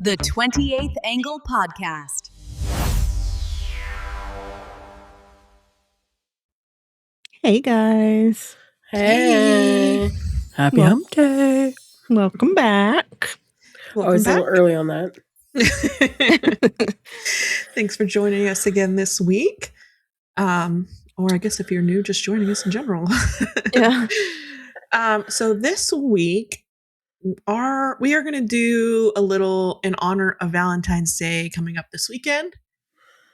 The 28th Angle Podcast. Hey guys. Hey. Happy hump day. Welcome back. I was a little early on that. Thanks for joining us again this week. Or I guess if you're new, just joining us in general. Yeah. So this week, we are going to do a little in honor of Valentine's Day coming up this weekend.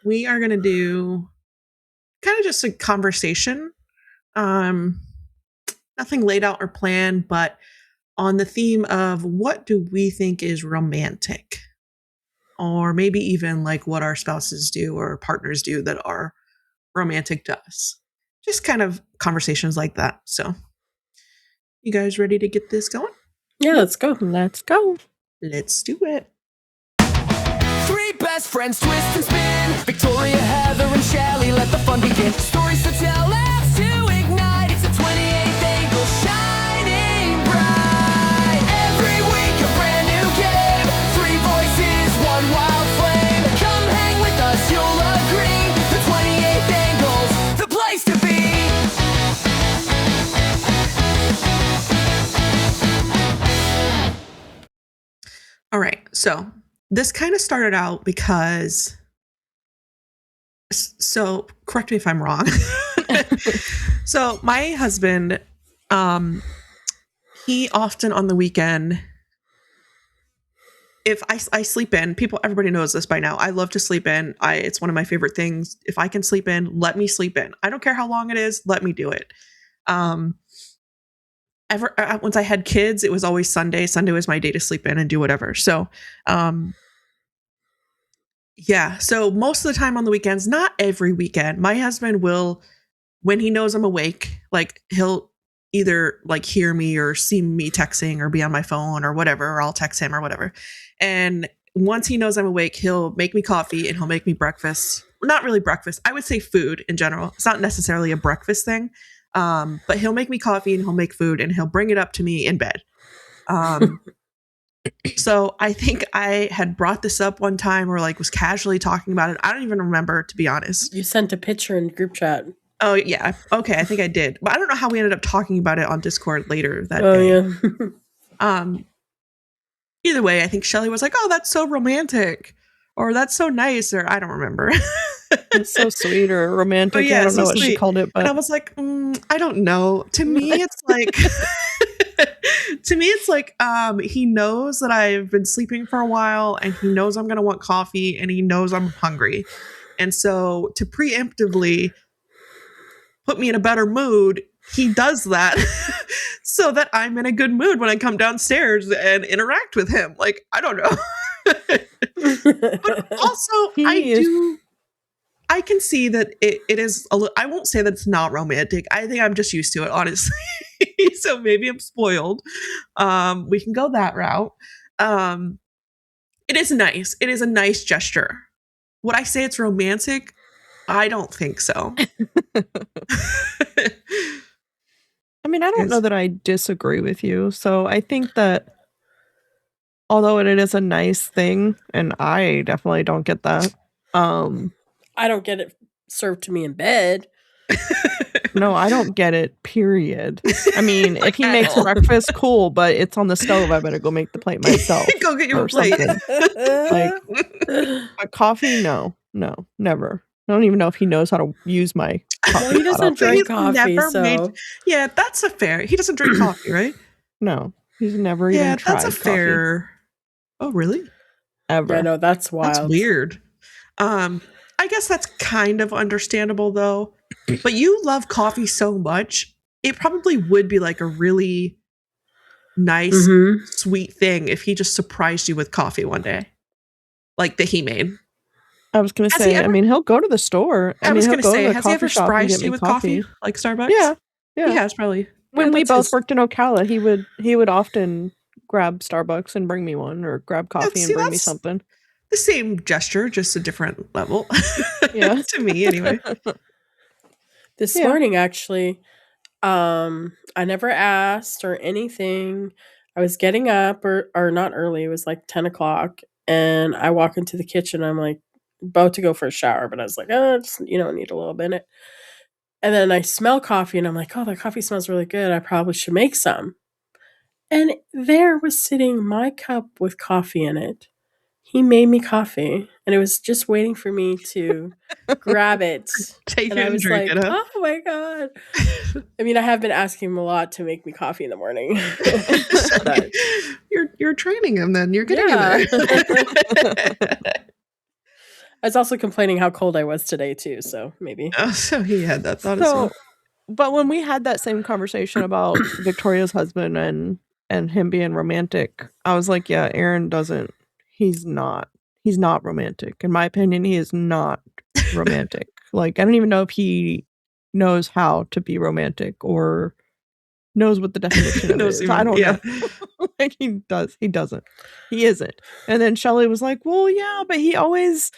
We are going to do kind of just a conversation. Nothing laid out or planned, but on the theme of what do we think is romantic? Or maybe even like what our spouses do or partners do that are romantic to us. Just kind of conversations like that. So, you guys ready to get this going? Yeah, let's go. Let's go. Let's do it. Three best friends twist and spin. Victoria, Heather, and Shelley. Let the fun begin. Stories to tell, laughs to ignite. It's the 28th Angle shining bright. Every week a brand new game. Three voices, one wild flame. Come hang with us, you'll agree. The 28th Angle's the place to be. All right. So, this kind of started out because, so correct me if I'm wrong. So my husband, he often on the weekend, if I sleep in, everybody knows this by now. I love to sleep in. It's one of my favorite things. If I can sleep in, let me sleep in. I don't care how long it is. Let me do it. Once I had kids, it was always Sunday. Sunday was my day to sleep in and do whatever. So, yeah. So most of the time on the weekends, not every weekend, my husband will, when he knows I'm awake, like he'll either like hear me or see me texting or be on my phone or whatever, or I'll text him or whatever. And once he knows I'm awake, he'll make me coffee and he'll make me breakfast. Not really breakfast. I would say food in general. It's not necessarily a breakfast thing. But he'll make me coffee and he'll make food and he'll bring it up to me in bed. So I think I had brought this up one time or like was casually talking about it. I don't even remember, to be honest. You sent a picture in group chat. Oh yeah. Okay. I think I did, but I don't know how we ended up talking about it on Discord later that day. Yeah. Either way, I think Shelley was like, "Oh, that's so romantic," or "That's so nice," or I don't remember. It's so sweet or romantic. Oh, yeah, I don't so know what sweet. she called it, but And I was like, I don't know. To me, it's like, he knows that I've been sleeping for a while and he knows I'm going to want coffee and he knows I'm hungry. And so to preemptively put me in a better mood, he does that so that I'm in a good mood when I come downstairs and interact with him. Like, I don't know. But also, I can see that it is a little, I won't say that it's not romantic. I think I'm just used to it, honestly. So maybe I'm spoiled. We can go that route. It is nice. It is a nice gesture. Would I say it's romantic? I don't think so. I mean, I don't know that I disagree with you. So I think that although it is a nice thing, and I definitely don't get that. I don't get it served to me in bed. No, I don't get it, period. I mean, if he makes breakfast, cool, but it's on the stove. I better go make the plate myself. Go get your plate. Like, coffee, no, never. I don't even know if he knows how to use my coffee. Well, he doesn't drink coffee, so. Yeah, that's a fair. He doesn't drink coffee, right? No, he's never even tried that's a fair. coffee. Oh, really? Ever. Yeah, no, that's wild. That's weird. I guess that's kind of understandable though. But you love coffee so much, it probably would be like a really nice, sweet thing if he just surprised you with coffee one day, like that he made. I was going to say, I mean, he'll go to the store. I was going to say, has he ever surprised you with coffee, like Starbucks? Yeah. He has probably. When we both worked in Ocala, he would often grab Starbucks and bring me one, or grab coffee and bring me something. The same gesture, just a different level. Yeah. To me, anyway. This morning, actually, I never asked or anything. I was getting up, or not early. It was like 10 o'clock. And I walk into the kitchen. I'm like about to go for a shower, but I was like, oh, just, need a little minute. And then I smell coffee and I'm like, oh, that coffee smells really good. I probably should make some. And there was sitting my cup with coffee in it. He made me coffee and it was just waiting for me to grab it. Take And it I and was drink like, it, huh? oh my God. I mean, I have been asking him a lot to make me coffee in the morning. But You're training him then. You're getting yeah. him there. I was also complaining how cold I was today too, so maybe. Oh, so he had that thought as So, well. but when we had that same conversation about Victoria's husband and him being romantic, I was like, yeah, Aaron doesn't. He's not romantic. In my opinion, he is not romantic. Like, I don't even know if he knows how to be romantic or knows what the definition of it is. I don't know. Like, he doesn't. He isn't. And then Shelley was like, well, yeah, but he always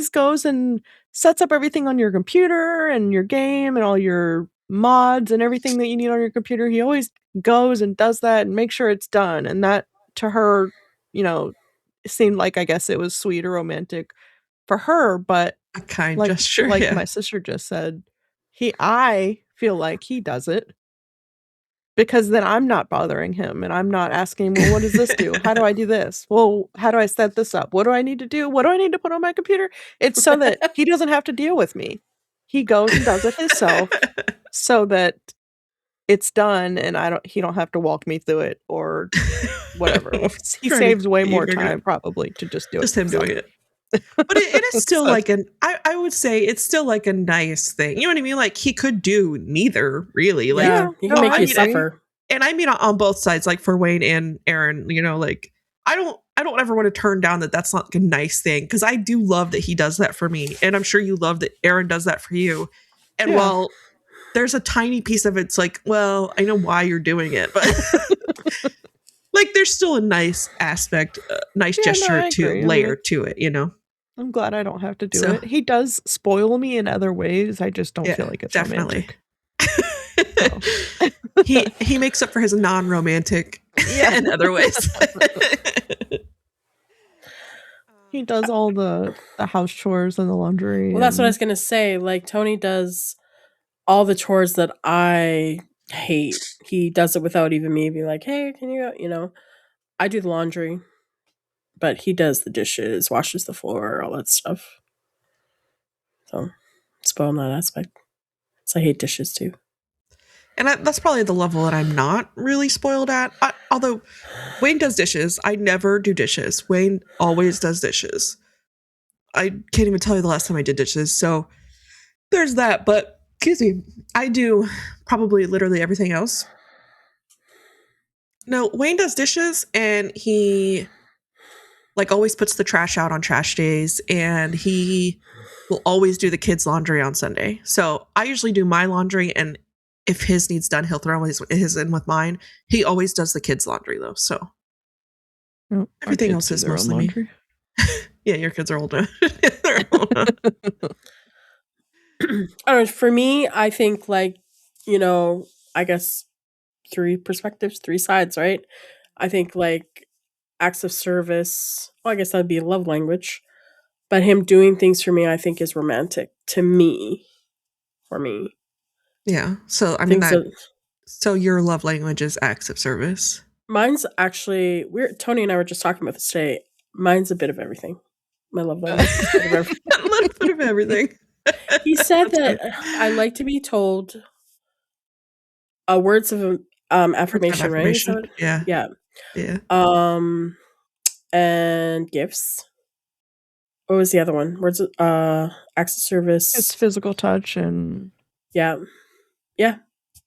goes and sets up everything on your computer and your game and all your mods and everything that you need on your computer. He always goes and does that and makes sure it's done. And that, to her, seemed like, I guess it was sweet or romantic for her, but A kind like, gesture. like yeah. my sister just said, I feel like he does it because then I'm not bothering him and I'm not asking, well, what does this do? How do I do this? Well, how do I set this up? What do I need to do? What do I need to put on my computer? It's so that he doesn't have to deal with me. He goes and does it himself so that it's done and he don't have to walk me through it or whatever. He saves way more time probably to just do it. Just him doing it. But it is still like I would say it's still like a nice thing. You know what I mean? Like he could do neither, really. Like yeah, he can make you suffer. And I mean on both sides, like for Wayne and Aaron, like I don't ever want to turn down that's not a nice thing because I do love that he does that for me. And I'm sure you love that Aaron does that for you. And while there's a tiny piece of it's like, well, I know why you're doing it, but like there's still a nice aspect, nice gesture layer to it, I'm glad I don't have to do it. He does spoil me in other ways. I just don't feel like it's romantic. He makes up for his non-romantic in other ways. He does all the house chores and the laundry. Well, that's what I was going to say. Like Tony does all the chores that I hate. He does it without even me being like, hey, can you go? I do the laundry, but he does the dishes, washes the floor, all that stuff. So, spoil that aspect. So I hate dishes too. And that's probably the level that I'm not really spoiled at. Although Wayne does dishes. I never do dishes. Wayne always does dishes. I can't even tell you the last time I did dishes. So there's that. But, excuse me, I do probably literally everything else. No, Wayne does dishes and he like always puts the trash out on trash days and he will always do the kids' laundry on Sunday. So I usually do my laundry and if his needs done, he'll throw his in with mine. He always does the kids' laundry though. So everything else is mostly me. Yeah, your kids are old now. They're old now. I don't know, for me, I think like, I guess 3 perspectives, 3 sides, right? I think like acts of service, I guess that'd be a love language. But him doing things for me, I think is romantic to me. For me. Yeah. So I mean so your love language is acts of service. Mine's actually Tony and I were just talking about this today. Mine's a bit of everything. My love language is a bit of everything. A little bit of everything. He said that I like to be told words of affirmation, right? Yeah. And gifts. What was the other one? Words of acts of service. It's physical touch and yeah.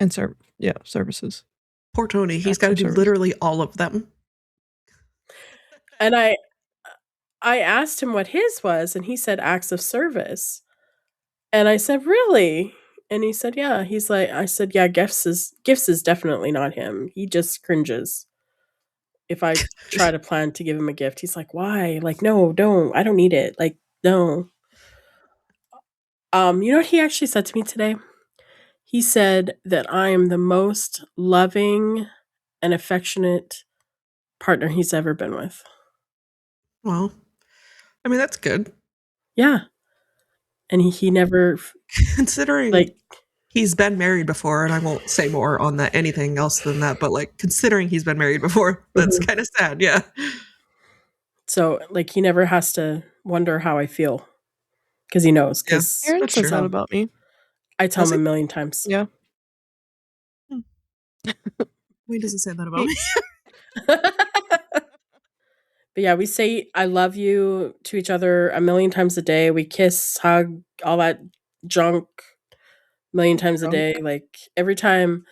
And services. Poor Tony. He's got to do literally all of them. And I asked him what his was, and he said acts of service. And I said, really? And he said, yeah. I said, yeah, gifts is definitely not him. He just cringes. If I try to plan to give him a gift, he's like, why? Like, no, don't. I don't need it. Like, no. You know what he actually said to me today? He said that I am the most loving and affectionate partner he's ever been with. Well, I mean, that's good. Yeah. And he never, Considering like, he's been married before, and I won't say more on that, anything else than that, but like considering he's been married before, that's Mhm. kind of sad. Yeah. so, like, he never has to wonder how I feel because he knows. Yeah. Because Aaron That's says true. that about me. I tell Does him he? a million times. Yeah. He doesn't say that about me. But yeah, we say I love you to each other a million times a day. We kiss, hug, all that junk a million times a Junk. day. Like every time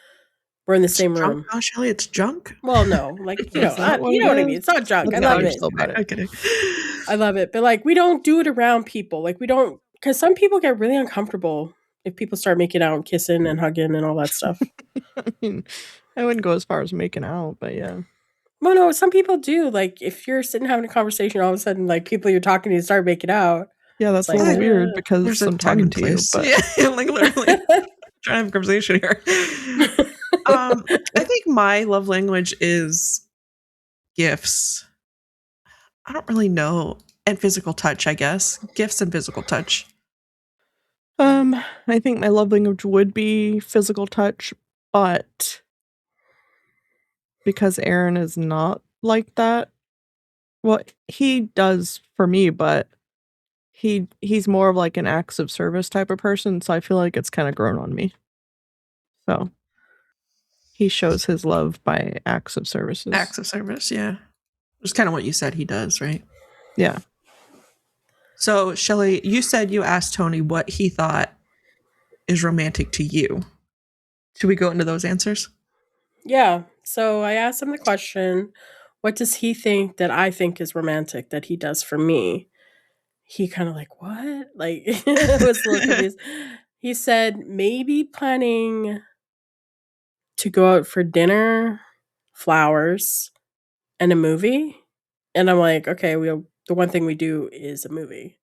we're in the same Junk room. now, Shelley? It's junk? Well, no, like Is that what it what I is? mean. It's not junk. I Okay, love you're it. still about it. I'm kidding. I love it. But like we don't do it around people. Like we don't because some people get really uncomfortable if people start making out and kissing and hugging and all that stuff. I mean, I wouldn't go as far as making out, but yeah. Well, no, some people do. Like if you're sitting having a conversation, all of a sudden, like people you're talking to start making out. Yeah, that's It's like, a little weird uh, because There's a I'm time talking and to you, place. but Yeah, like literally trying to have a conversation here. I think my love language is gifts. I don't really know. And physical touch, I guess. Gifts and physical touch. I think my love language would be physical touch, but because Aaron is not like that, well, he does for me, but he's more of like an acts of service type of person, so I feel like it's kind of grown on me. So he shows his love by acts of services. Acts of service, yeah. It's kind of what you said he does, right? Yeah. So, Shelley, you said you asked Tony what he thought is romantic to you. Should we go into those answers? Yeah. So I asked him the question, what does he think that I think is romantic that he does for me? He kind of like, what? Like, was a little confused. He said, maybe planning to go out for dinner, flowers, and a movie. And I'm like, okay, the one thing we do is a movie.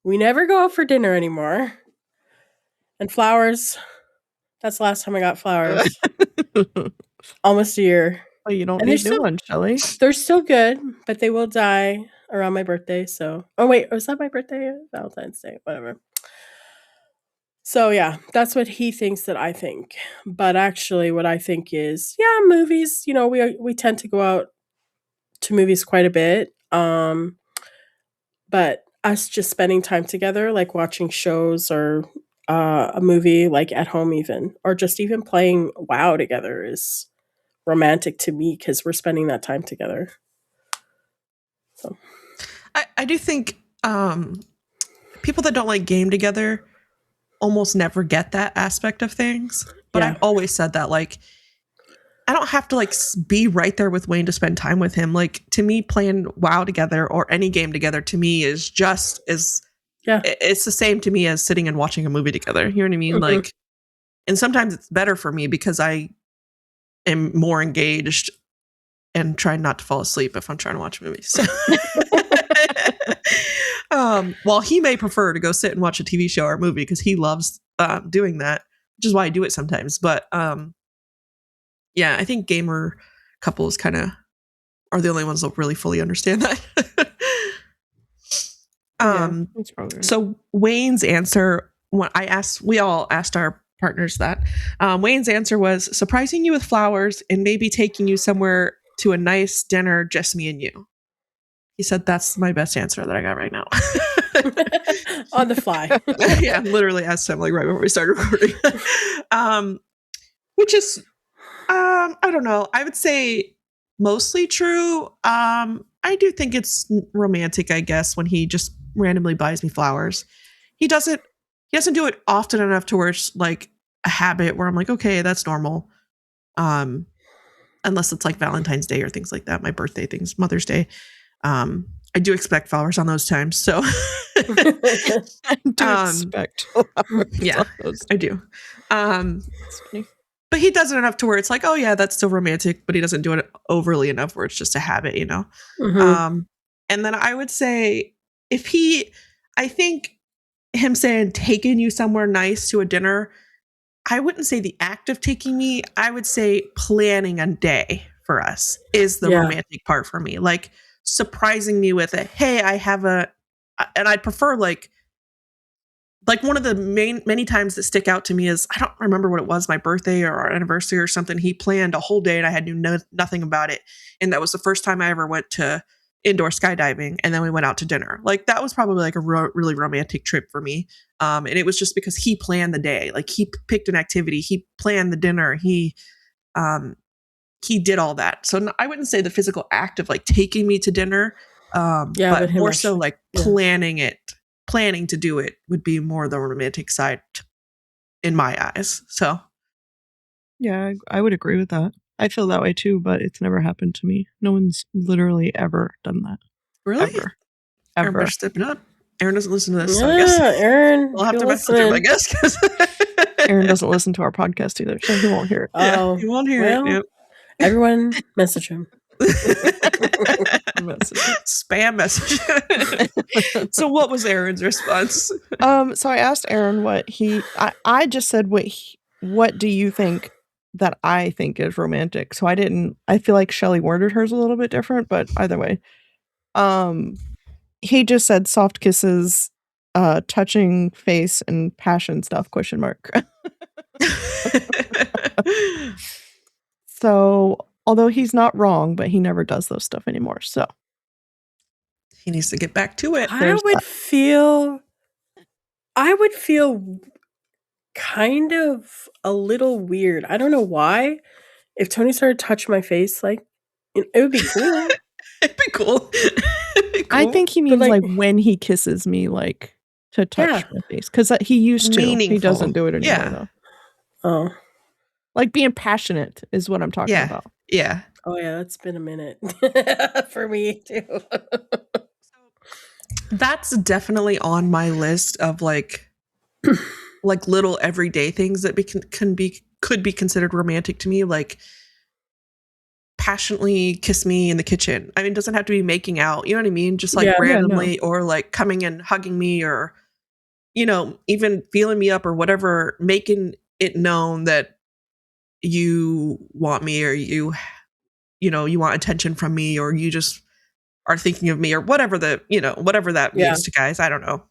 We never go out for dinner anymore. And flowers, that's the last time I got flowers. Almost a year. Well, you don't And they're need new still, ones, Shelley. they're still good, but they will die around my birthday. So, oh wait, was that my birthday? Valentine's Day, whatever. So yeah, that's what he thinks that I think. But actually, what I think is, yeah, movies. You know, we tend to go out to movies quite a bit. But us just spending time together, like watching shows or a movie, like at home, even, or just even playing WoW together, is romantic to me because we're spending that time together. So I do think people that don't like game together almost never get that aspect of things. But Yeah. I've always said that, like, I don't have to like be right there with Wayne to spend time with him. Like, to me, playing WoW together or any game together to me is just as yeah, it's the same to me as sitting and watching a movie together. You know what I mean? Mhm. Like, and sometimes it's better for me because I am more engaged and try not to fall asleep if I'm trying to watch movies. While he may prefer to go sit and watch a TV show or a movie because he loves doing that, which is why I do it sometimes. But yeah, I think gamer couples kind of are the only ones that really fully understand that. That's probably right. So Wayne's answer, when we all asked our partners that. Wayne's answer was surprising you with flowers and maybe taking you somewhere to a nice dinner, just me and you. He said that's my best answer that I got right now. on the fly. Yeah, literally asked him like right before we started recording. Which is, I don't know. I would say mostly true. I do think it's romantic, I guess, when he just randomly buys me flowers. He doesn't do it often enough to where it's like a habit where I'm like, okay, that's normal. Unless it's like Valentine's Day or things like that, my birthday things, Mother's Day. I do expect flowers on those times. So I do expect flowers yeah, on those. I do. That's funny. But he does it enough to where it's like, oh yeah, that's still romantic, but he doesn't do it overly enough where it's just a habit, you know? Mhm. And then I would say I think him saying taking you somewhere nice to a dinner, I wouldn't say the act of taking me, I would say planning a day for us is the Yeah. romantic part for me. Like surprising me with it. Hey, I have and I'd prefer like one of the many times that stick out to me is, I don't remember what it was, my birthday or our anniversary or something. He planned a whole day and I had nothing about it. And that was the first time I ever went to indoor skydiving. And then we went out to dinner. Like that was probably like a really romantic trip for me. And it was just because he planned the day. Like he picked an activity, he planned the dinner, he did all that. So I wouldn't say the physical act of like taking me to dinner, but more so like planning to do it would be more the romantic side in my eyes. So yeah, I would agree with that. I feel that way too, but it's never happened to me. No one's literally ever done that. Really? Ever. Aaron better step it up. Aaron doesn't listen to this, so I guess Aaron, we'll have to message him, I guess. Aaron doesn't listen to our podcast either, so he won't hear it. Oh, he won't hear it. Yep. Everyone message him. Spam message. So what was Aaron's response? So I asked Aaron what I just said what do you think that I think is romantic? So I feel like Shelley worded hers a little bit different, but either way. He just said soft kisses, touching face and passion stuff, ? So, although he's not wrong, but he never does those stuff anymore. So he needs to get back to it. I would feel kind of a little weird. I don't know why. If Tony started touching my face, like it would be cool. It'd be cool. I think he means like when he kisses me, like to touch my face, because he used to. Meaningful. He doesn't do it anymore. Though. Oh. Like being passionate is what I'm talking about. Yeah. Oh yeah, that's been a minute for me too. That's definitely on my list of like little everyday things that could be considered romantic to me, like passionately kiss me in the kitchen. I mean, it doesn't have to be making out, you know what I mean? Just like randomly or like coming and hugging me or, you know, even feeling me up or whatever, making it known that you want me or you want attention from me or you just are thinking of me or whatever whatever that means to guys. I don't know.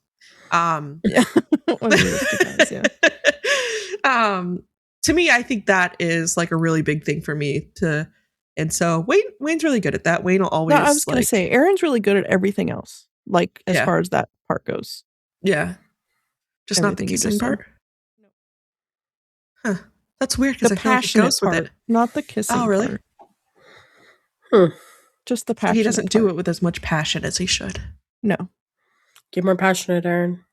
To me, I think that is like a really big thing for me and so Wayne's really good at that. Wayne will always. No, I was gonna say Aaron's really good at everything else. Like as far as that part goes. Yeah. Just not the kissing part. Huh. That's weird because the passionate part, not the kissing. Oh, really? Part. Just the passion. He doesn't do it with as much passion as he should. No. Get more passionate, Aaron.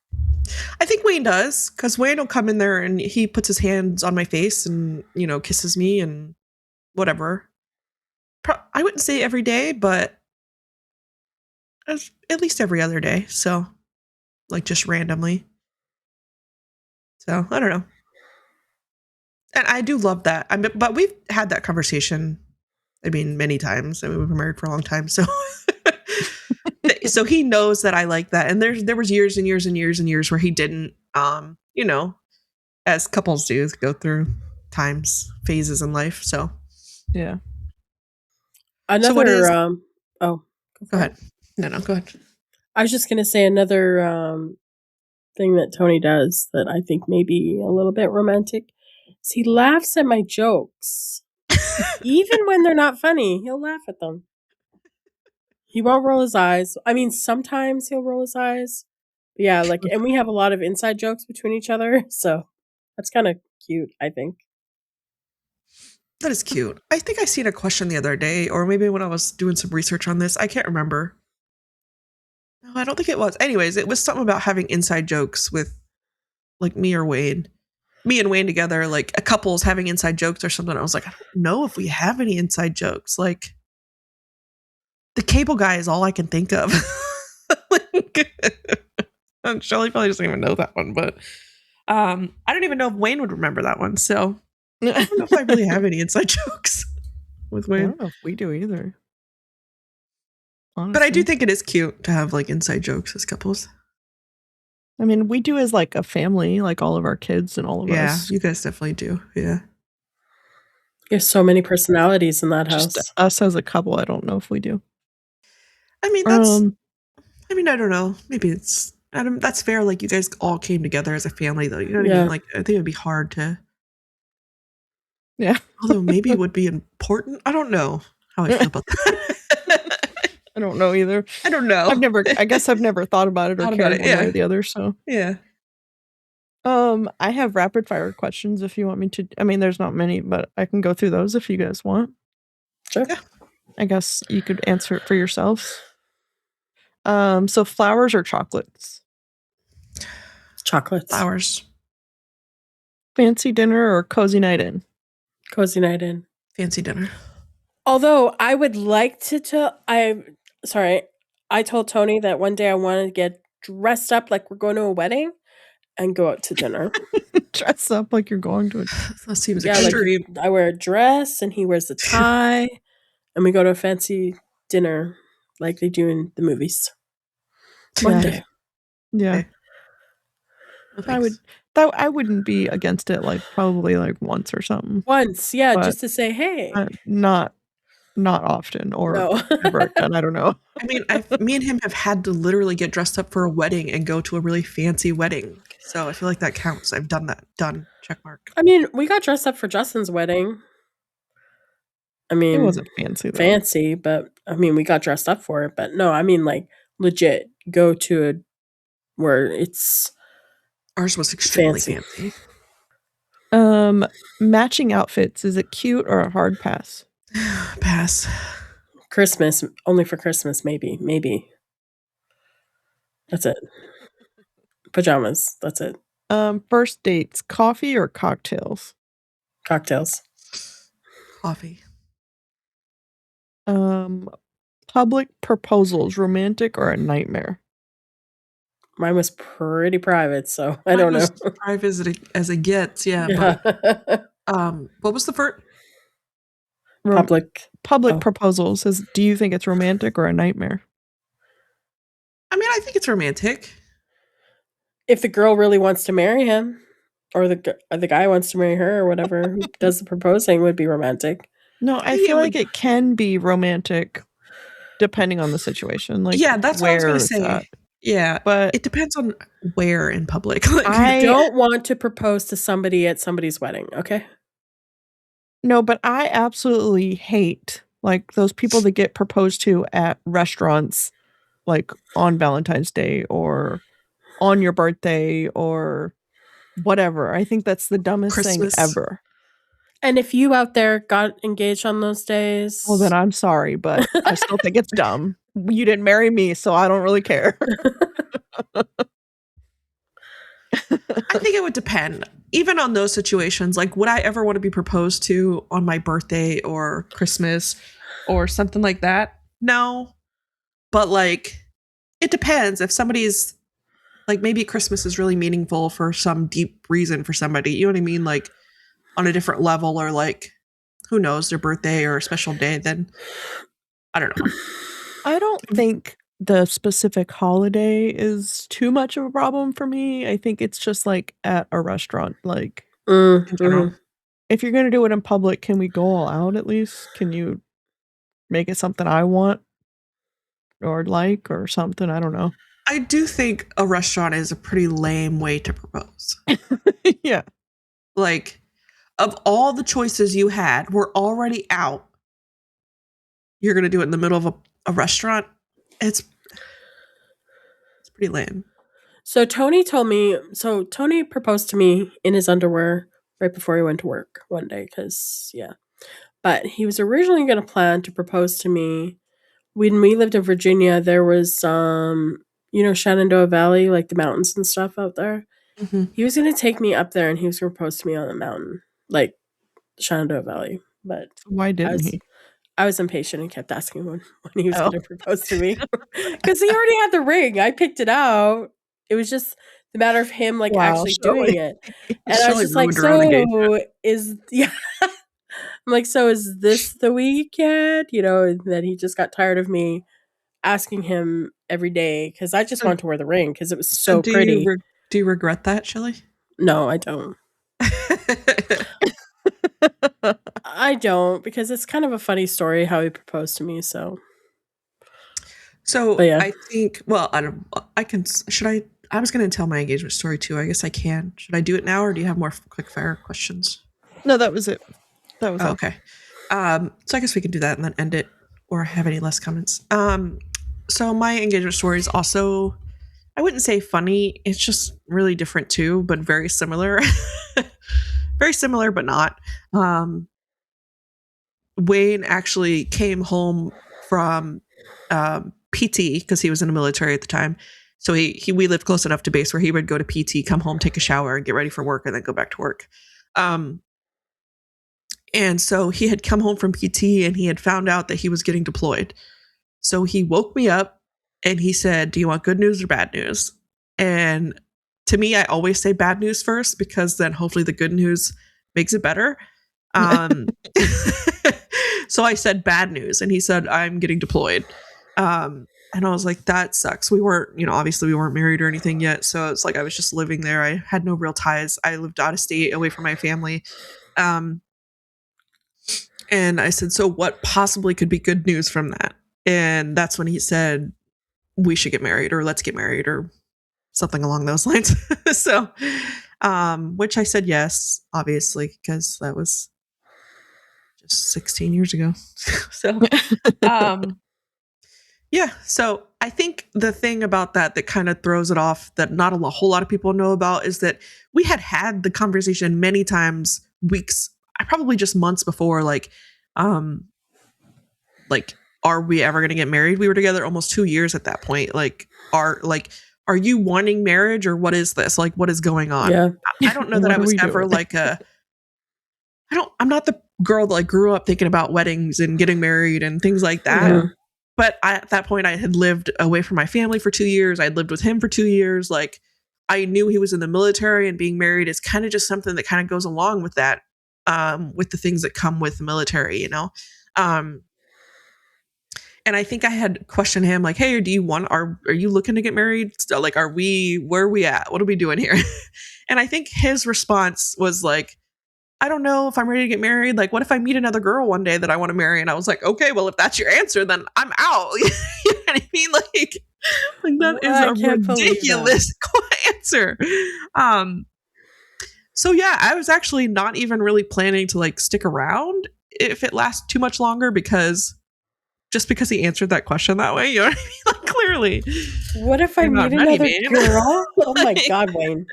I think Wayne does, because Wayne will come in there and he puts his hands on my face and, kisses me and whatever. I wouldn't say every day, but at least every other day. So, like, just randomly. So, I don't know. And I do love that. But we've had that conversation, many times. We've been married for a long time. So so he knows that I like that. And there was years and years and years and years where he didn't, as couples do, go through phases in life. So, yeah. Another, go ahead. No, go ahead. I was just going to say another thing that Tony does that I think may be a little bit romantic. He laughs at my jokes. Even when they're not funny, he'll laugh at them. He won't roll his eyes. I mean, sometimes he'll roll his eyes. But yeah, and we have a lot of inside jokes between each other. So that's kind of cute, I think. That is cute. I think I seen a question the other day, or maybe when I was doing some research on this. I can't remember. No, I don't think it was. Anyways, it was something about having inside jokes with me or Wayne. Me and Wayne together, like a couple's having inside jokes or something. I was like, I don't know if we have any inside jokes. Like, the cable guy is all I can think of. And Shelley probably doesn't even know that one, but I don't even know if Wayne would remember that one. So I don't know if I really have any inside jokes with Wayne. I don't know if we do either. Honestly. But I do think it is cute to have inside jokes as couples. I mean, we do as a family, all of our kids and all of us. Yeah, you guys definitely do. Yeah. There's so many personalities in that house. Just us as a couple, I don't know if we do. I mean, I don't know. Maybe that's fair. Like, you guys all came together as a family, though. You know what I Yeah. mean? Like, I think it'd be hard to. Yeah. Although maybe it would be important. I don't know how I feel about that. I don't know either. I don't know. I guess I've never thought about it or cared one way or the other. So yeah. I have rapid fire questions if you want me to. I mean, there's not many, but I can go through those if you guys want. Sure. Yeah. I guess you could answer it for yourselves. So flowers or chocolates? Chocolates. Flowers. Fancy dinner or cozy night in? Cozy night in. Fancy dinner. Although I would like to I told Tony that one day I wanted to get dressed up like we're going to a wedding and go out to dinner. Dress up like you're going to a. That seems Yeah, extreme. like I wear a dress and he wears a tie and we go to a fancy dinner like they do in the movies. One day. Yeah. Okay. No, I wouldn't be against it, like probably like once or something. Once, yeah, But, just to say, hey. Not often or No. ever again. I don't know. I mean, me and him have had to literally get dressed up for a wedding and go to a really fancy wedding. So I feel like that counts. I've done that. Done. Check mark. I mean, we got dressed up for Justin's wedding. I mean, It wasn't fancy though. fancy, but I mean, we got dressed up for it. But no, I mean, like legit go to a where it's Ours was extremely fancy. Matching outfits, is it cute or a hard pass? Pass. Christmas, only for Christmas, maybe. That's it. Pajamas, that's it. First dates, coffee or cocktails? Cocktails. Coffee. Public proposals, romantic or a nightmare? Mine was pretty private, so I don't know. As private as it gets, yeah. Yeah. But, what was the first? Public proposals. Do you think it's romantic or a nightmare? I mean, I think it's romantic. If the girl really wants to marry him, or the guy wants to marry her, or whatever, who does the proposing would be romantic. No, I feel like it can be romantic depending on the situation. Like, yeah, that's what I was going to say. At. Yeah, but it depends on where in public. Like, I don't want to propose to somebody at somebody's wedding, okay? No, but I absolutely hate like those people that get proposed to at restaurants, like on Valentine's Day or on your birthday or whatever. I think that's the dumbest Christmas. thing ever. And if you out there got engaged on those days, well, then I'm sorry, but I still think it's dumb. You didn't marry me, so I don't really care. I think it would depend. Even on those situations, like, would I ever want to be proposed to on my birthday or Christmas or something like that? No. But, like, it depends. If somebody's, like, maybe Christmas is really meaningful for some deep reason for somebody, you know what I mean? Like, on a different level, or, like, who knows, their birthday or a special day, then I don't know. I don't think the specific holiday is too much of a problem for me. I think it's just like at a restaurant, like in general. If you're going to do it in public, can we go all out at least? Can you make it something I want or like or something? I don't know. I do think a restaurant is a pretty lame way to propose. Yeah. Like, of all the choices you had, we're already out. You're going to do it in the middle of a restaurant? It's pretty lame. So Tony proposed to me in his underwear right before he went to work one day, because, yeah. But he was originally going to plan to propose to me when we lived in Virginia. There was, Shenandoah Valley, like the mountains and stuff out there. Mm-hmm. He was going to take me up there and he was going to propose to me on the mountain, like Shenandoah Valley. But why didn't he? I was impatient and kept asking when he was going to propose to me, because he already had the ring. I picked it out. It was just the matter of him actually doing it. And I was just like, I'm like, so is this the weekend? And then he just got tired of me asking him every day, because I just wanted to wear the ring because it was so pretty. Do you regret that, Shelley? No, I don't. I don't, because it's kind of a funny story how he proposed to me. So So But yeah. I think, well, I was going to tell my engagement story too. I guess I can. Should I do it now or do you have more quick fire questions? No, that was it. That was Oh, it. okay. So I guess we can do that and then end it or have any less comments. So my engagement story is also, I wouldn't say funny. It's just really different too, but very similar. Very similar, but not. Wayne actually came home from PT because he was in the military at the time. So we lived close enough to base where he would go to PT, come home, take a shower, and get ready for work, and then go back to work. And so he had come home from PT and he had found out that he was getting deployed. So he woke me up and he said, "Do you want good news or bad news?" And to me, I always say bad news first because then hopefully the good news makes it better. So I said bad news and he said, "I'm getting deployed." And I was like, that sucks. We weren't, obviously we weren't married or anything yet. So it's like I was just living there. I had no real ties. I lived out of state away from my family. And I said, "So what possibly could be good news from that?" And that's when he said, "We should get married," or "Let's get married," or something along those lines. So, which I said yes, obviously, because that was just 16 years ago. So, yeah. So I think the thing about that kind of throws it off that not a whole lot of people know about is that we had the conversation many times, weeks, probably just months before, like, are we ever going to get married? We were together almost 2 years at that point. Are you wanting marriage or what is this? Like, what is going on? Yeah. I don't know that I was ever like I'm not the girl that like grew up thinking about weddings and getting married and things like that. Yeah. But at that point I had lived away from my family for 2 years. I'd lived with him for 2 years. Like I knew he was in the military and being married is kind of just something that kind of goes along with that, with the things that come with the military, and I think I had questioned him like, "Hey, are you looking to get married? So, like, where are we at? What are we doing here?" And I think his response was like, "I don't know if I'm ready to get married. Like, what if I meet another girl one day that I want to marry?" And I was like, "Okay, well, if that's your answer, then I'm out." You know what I mean? Like that is a ridiculous answer. So yeah, I was actually not even really planning to like stick around if it lasts too much longer because he answered that question that way, you know what I mean? Like clearly. What if I meet another girl? Oh my God, Wayne.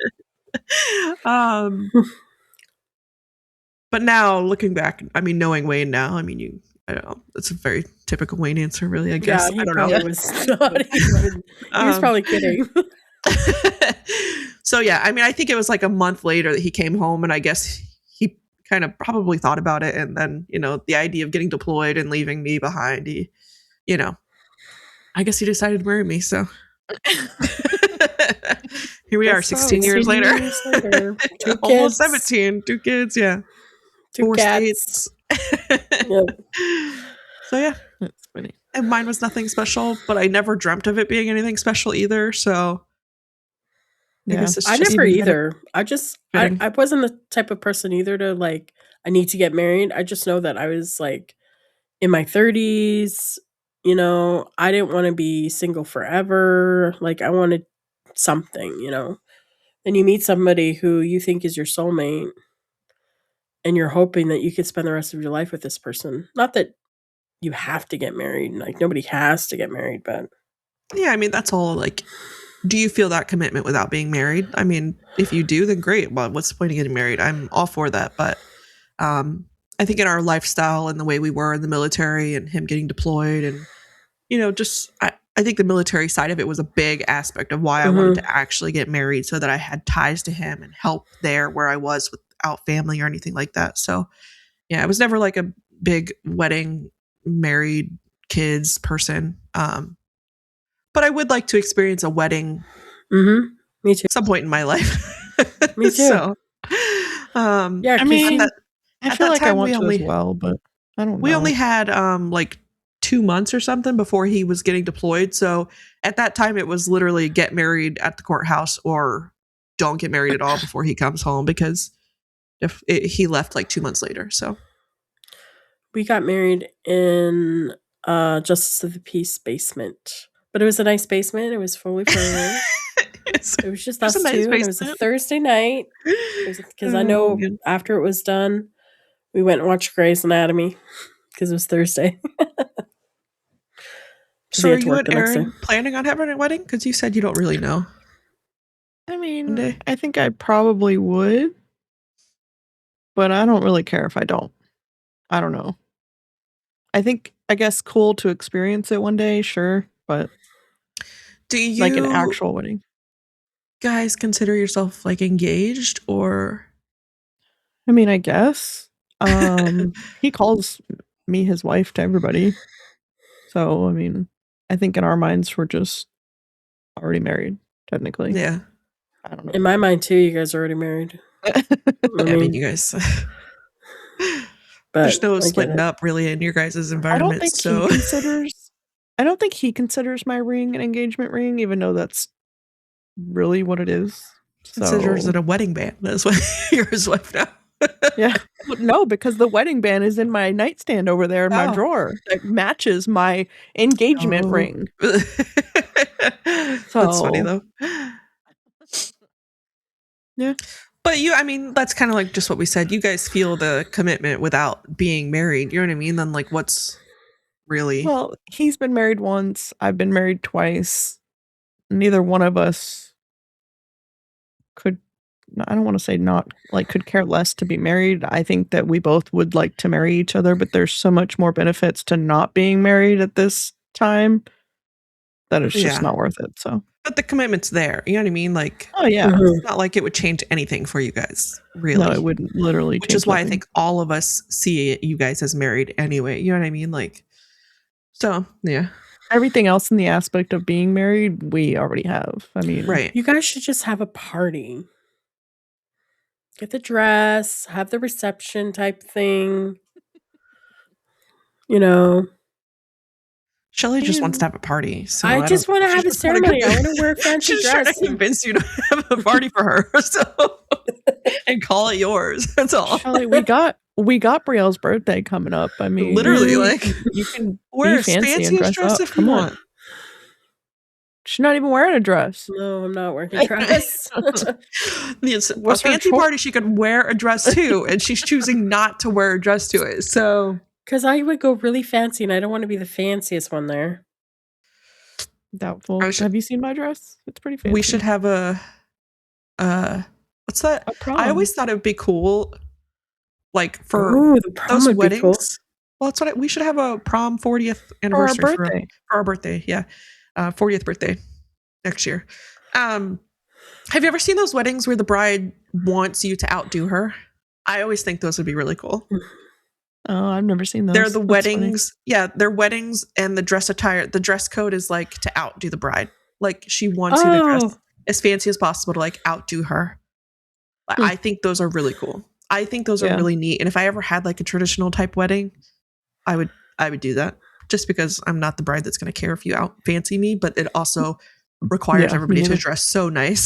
But now looking back, I mean, knowing Wayne now, I mean, I don't know. It's a very typical Wayne answer, really, I guess. Yeah, I don't know. Was not even, he was probably kidding. So yeah, I mean, I think it was like a month later that he came home and I guess he kind of probably thought about it. And then, the idea of getting deployed and leaving me behind, I guess he decided to marry me. So here we are 16 years later. Almost 17, 2 kids. Yeah. 2 4 cats. states. Yep. So yeah, that's funny. And mine was nothing special, but I never dreamt of it being anything special either. So yeah. I guess it's I just never either. I wasn't the type of person either to like, I need to get married. I just know that I was like in my 30s, I didn't want to be single forever. Like I wanted something, and you meet somebody who you think is your soulmate and you're hoping that you could spend the rest of your life with this person. Not that you have to get married. Like nobody has to get married, but yeah, I mean, that's all like, do you feel that commitment without being married? I mean, if you do, then great. Well, what's the point of getting married? I'm all for that. But I think in our lifestyle and the way we were in the military and him getting deployed and, I think the military side of it was a big aspect of why I wanted to actually get married so that I had ties to him and help there where I was without family or anything like that. So yeah, I was never like a big wedding, married, kids person. But I would like to experience a wedding. Me too. At some point in my life. Me too. So, yeah, I mean, I feel like I want to as well, but I don't know. We only had like 2 months or something before he was getting deployed. So at that time, it was literally get married at the courthouse or don't get married at all before he comes home because he left like 2 months later. So we got married in Justice of the Peace basement. But it was a nice basement. It was fully furnished. It was just us a nice two. And it was a basement. Thursday night. Because I know good. after it was done, we went and watched Grey's Anatomy because it was Thursday. So are you and Aaron planning on having a wedding? Because you said you don't really know. I mean, I think I probably would, but I don't really care if I don't. I don't know. I guess cool to experience it one day, sure, but do you like an actual wedding? Guys consider yourself like engaged or? I mean, I guess. He calls me his wife to everybody. So, I mean, I think in our minds we're just already married, technically. Yeah. I don't know. In my mind too, you guys are already married. I mean, you guys. There's no splitting up really in your guys' environment. I don't think he considers my ring an engagement ring, even though that's really what it is. Considers it a wedding band. That's why you're his wife now. Yeah. No, because the wedding band is in my nightstand over there in my drawer. It matches my engagement ring. That's funny though. Yeah. But that's kind of like just what we said. You guys feel the commitment without being married. You know what I mean? Then like what's really... Well, he's been married once. I've been married twice. Neither one of us could, I don't want to say not, like could care less to be married. I think that we both would like to marry each other, but there's so much more benefits to not being married at this time that it's just not worth it. So... But the commitment's there. You know what I mean? Like, oh yeah, it's not like it would change anything for you guys, really. No, it wouldn't literally. Which is why I think all of us see you guys as married anyway. You know what I mean? Like, so yeah. Everything else in the aspect of being married, we already have. I mean, right? You guys should just have a party. Get the dress, have the reception type thing. You know. Shelley just wants to have a party. So I just want to have a ceremony. I want to wear a fancy dress. She's dress. trying to convince you to have a party for her, and call it yours. That's all. Shelley, we got Brielle's birthday coming up. I mean, literally, like you can wear be fancy and dress up if you want. She's not even wearing a dress. No, I'm not wearing a dress. A fancy party, she could wear a dress too, and she's choosing not to wear a dress to it. So. Because I would go really fancy, and I don't want to be the fanciest one there. Doubtful. Have you seen my dress? It's pretty fancy. We should have a what's that? I always thought it would be cool, like for those weddings. Cool. Well, that's what we should have a prom 40th anniversary for our birthday. Yeah, 40th birthday next year. Have you ever seen those weddings where the bride wants you to outdo her? I always think those would be really cool. Oh, I've never seen those. They're the weddings. Funny. Yeah, they're weddings, and the dress attire. The dress code is like to outdo the bride. Like she wants you to dress as fancy as possible to like outdo her. I think those are really cool. I think those are really neat. And if I ever had like a traditional type wedding, I would do that. Just because I'm not the bride that's going to care if you out fancy me, but it also requires everybody to dress so nice.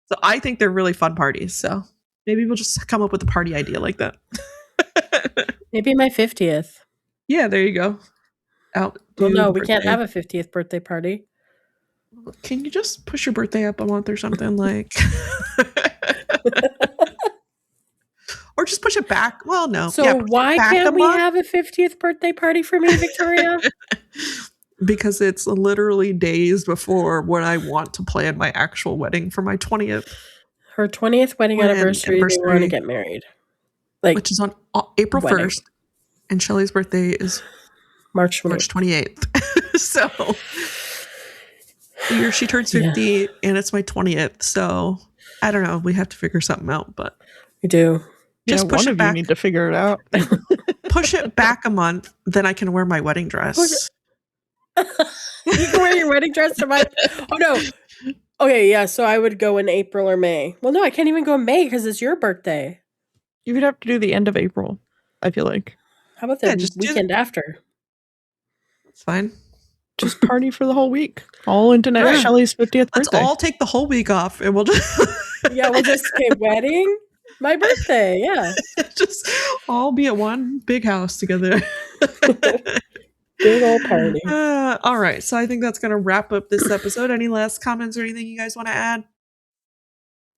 So I think they're really fun parties. So maybe we'll just come up with a party idea like that. Maybe my 50th. Yeah, there you go. Well, no, we can't have a 50th birthday party. Can you just push your birthday up a month or something like? Or just push it back? Well, no. So why can't we have a 50th birthday party for me, Victoria? Because it's literally days before when I want to plan my actual wedding for my 20th. Her 20th wedding anniversary. They want to get married. Which is on April 1st, and Shelley's birthday is March 28th. So the year she turns 50, and it's my 20th. So I don't know. We have to figure something out, but we do. Just push it back. You need to figure it out. Push it back a month, then I can wear my wedding dress. You can wear your wedding dress to my. Oh no. Okay, yeah. So I would go in April or May. Well, no, I can't even go in May because it's your birthday. You would have to do the end of April, I feel like. How about the weekend after? That's fine. Just party for the whole week. All into Shelley's 50th birthday. Let's all take the whole week off and we'll just... we'll just say wedding, my birthday, yeah. Just all be at one big house together. Big old party. All right. So I think that's going to wrap up this episode. Any last comments or anything you guys want to add?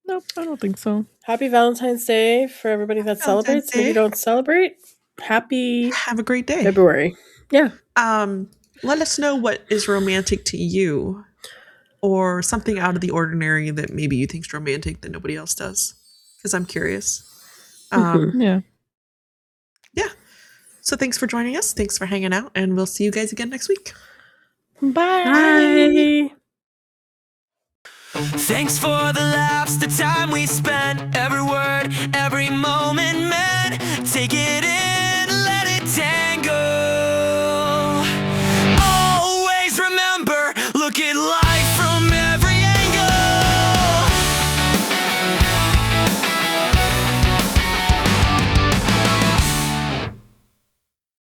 Nope, I don't think so. Happy Valentine's Day for everybody that Valentine's celebrates. And if you Day. don't celebrate, happy Have a great day. February. Yeah. Let us know what is romantic to you, or something out of the ordinary that maybe you think's romantic that nobody else does, because I'm curious. Yeah. Yeah. So thanks for joining us. Thanks for hanging out, and we'll see you guys again next week. Bye. Thanks for the laughs, the time we spent, every word, every moment